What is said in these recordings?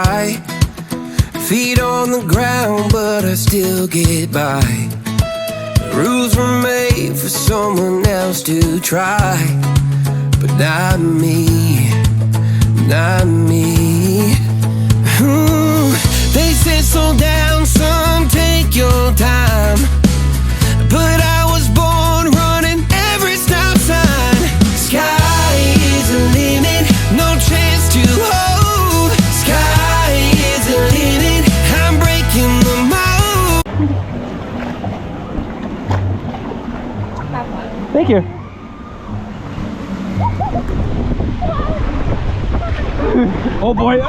high. Feet on the ground, but I still get by. The rules were made for someone else to try, but not me, not me. They said slow down, son, take your time, but I was born running every stop sign. Sky is the limit, no chance to hold. Sky is the limit, I'm breaking the mold. Thank you. Oh boy.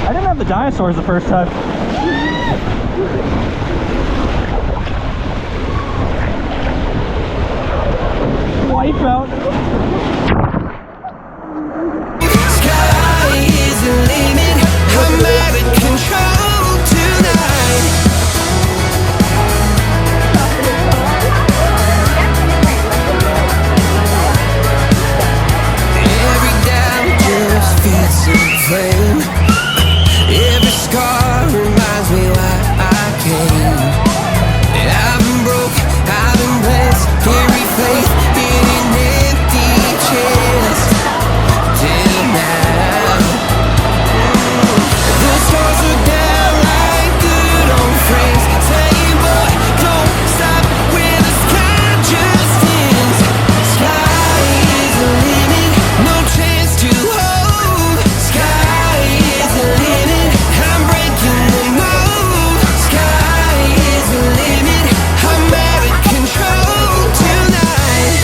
I didn't have the dinosaurs the first time. Wipe out. Sky is the limit, I'm out of control tonight. Every doubt just feeds the flame. Every scar reminds me why I came. I've been broke, I've been blessed, carry faith in an empty chest. Till now, the stars are down like good old friends. Saying, boy, don't stop where the sky just ends. Sky is the limit, no chance to hold. Sky is the limit, I'm breaking the mold. Sky is the limit, I'm out of control tonight.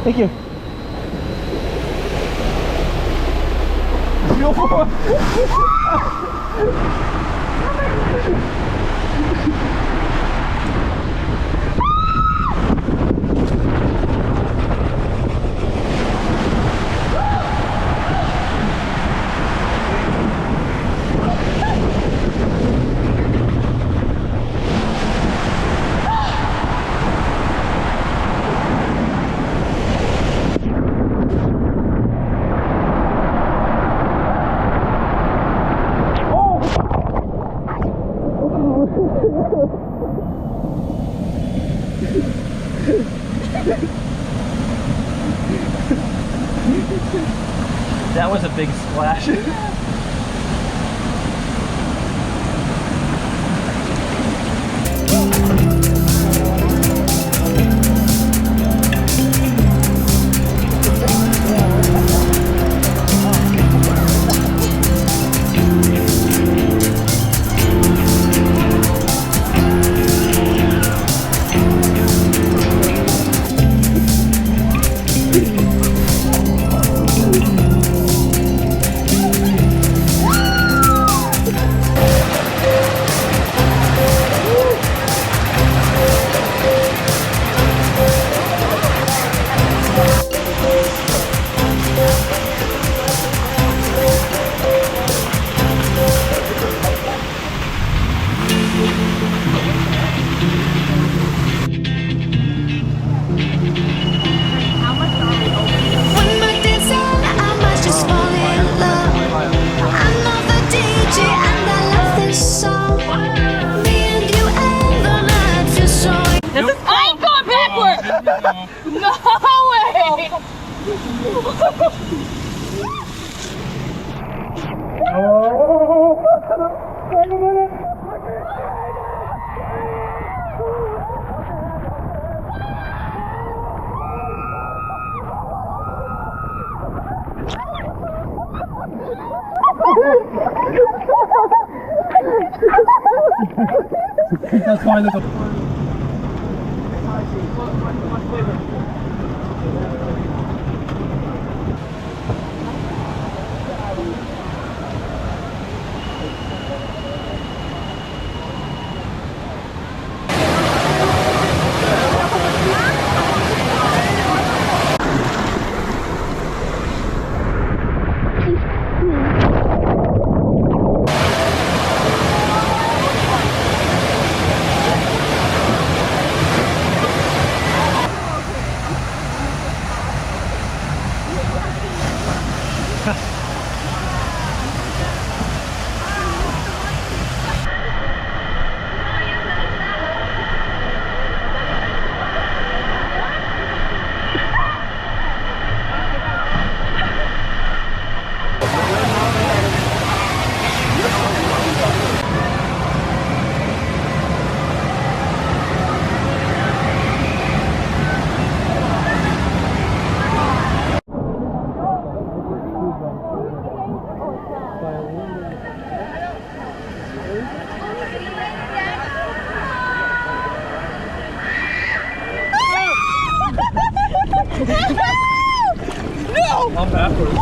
Thank you. big splash. When my day's on, I must just fall in love. I know the DJ and I love this song. Me and you and the night feel so. I ain't going backwards! No way! That's why there's a... I'm backwards.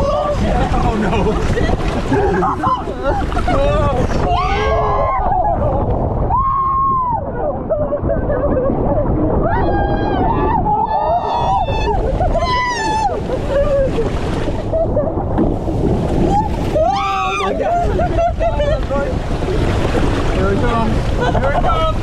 Oh my God. Here it comes. Here it comes.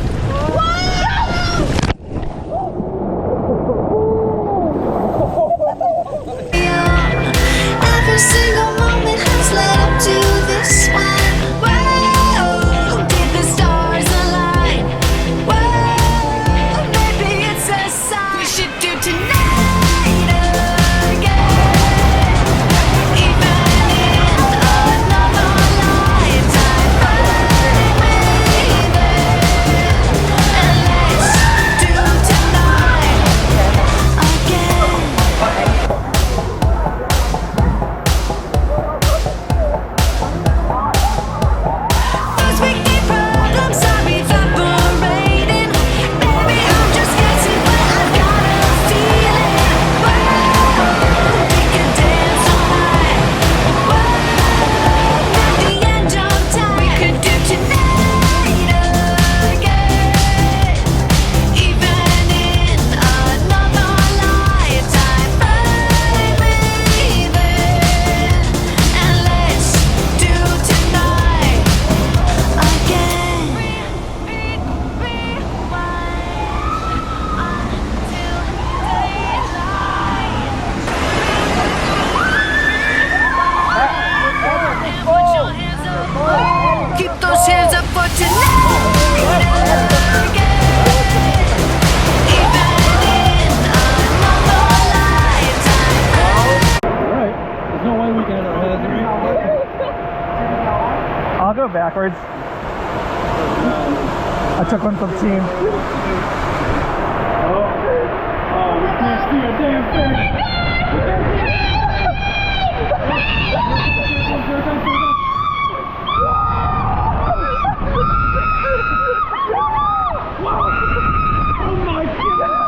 Every single moment has led up to this one. Whoa, did the stars align? Whoa, maybe it's a sign we should do tonight again. Even in another lifetime, burning baby. I'll go backwards. I took one for the team. Oh, we can't see a damn thing. Oh my God!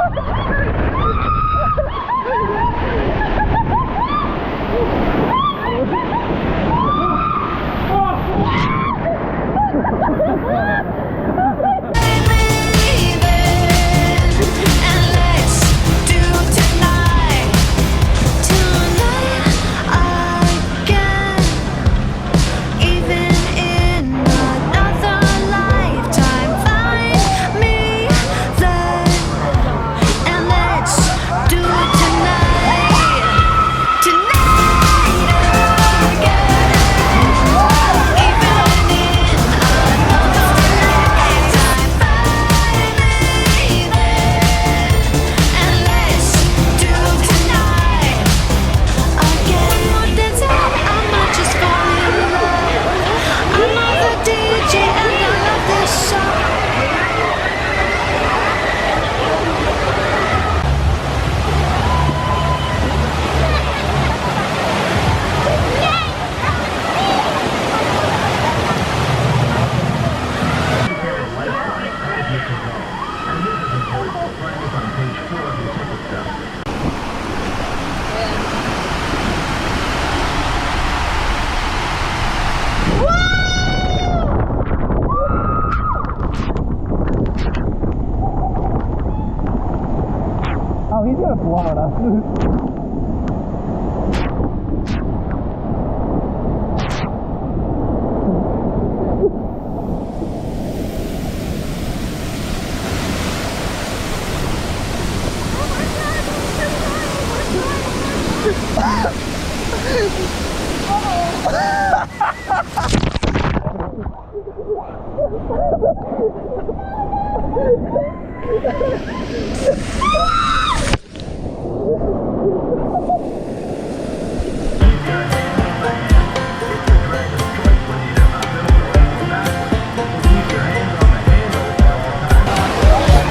Oh, he's gonna blow it up.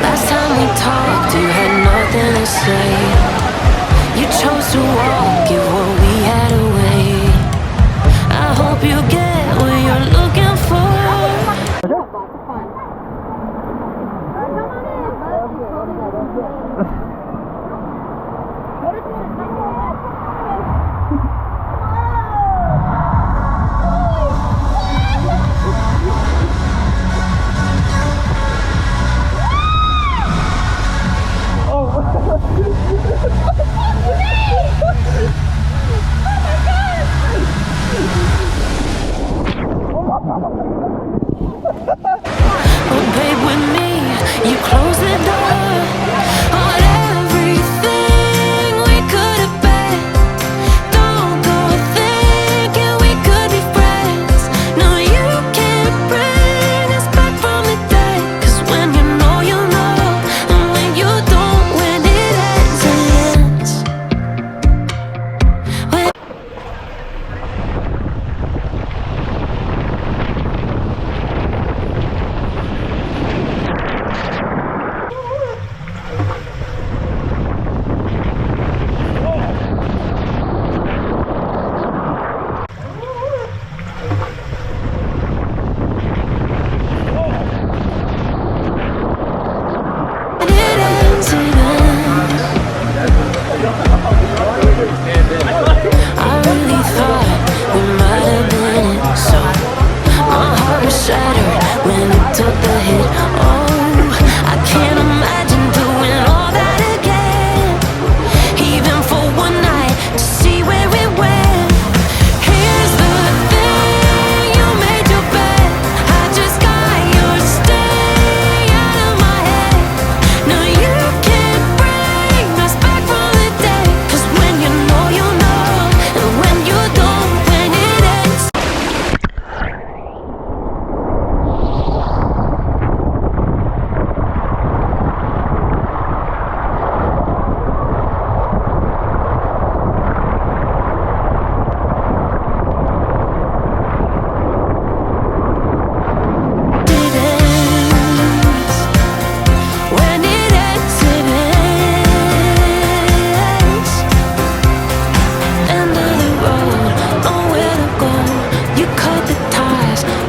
Last time we talked, you had nothing to say. You chose to walk, give what we had away. I hope you get what you're looking for. Oh, babe, with me, you close the door on everything we could have been. Don't go thinking we could be friends. No, you can't bring us back from the dead. 'Cause when you know, you know. And when you don't, when it ends, it ends.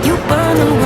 You burn the